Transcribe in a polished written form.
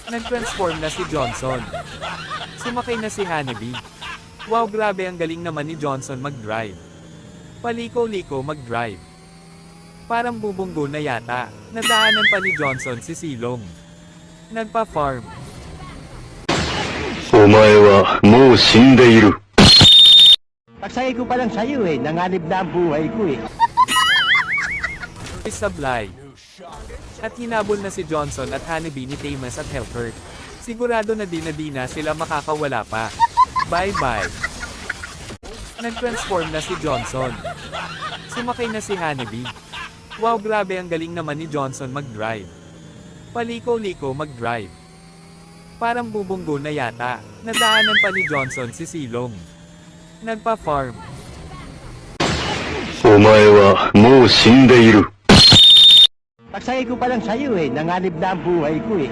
Nag-transform na si Johnson. Sumakay na si Hanabi. Wow, grabe, ang galing naman ni Johnson mag-drive. Paliko-liko mag-drive. Parang bubunggo na yata. Nadaanan pa ni Johnson si Silong. Nagpa-farm. お前はもう死んでいる。 Pagsaya ko pa lang sa'yo eh, nanganib na ang buhay ko eh. Sablay. At hinabol na si Johnson at Hanabi ni Tamas at Helpert. Sigurado na di na sila makakawala pa. Bye-bye. Nag-transform na si Johnson. Sumakay na si Hanabi. Wow, grabe, ang galing naman ni Johnson mag-drive. Paliko-liko mag-drive. Parang bubunggo na yata. Nadaanan pa ni Johnson si Silong. Nagpa-farm. お前はもう死んでいる。 Pagsaya ko pa lang sa'yo eh, nanganib na ang buhay ko eh.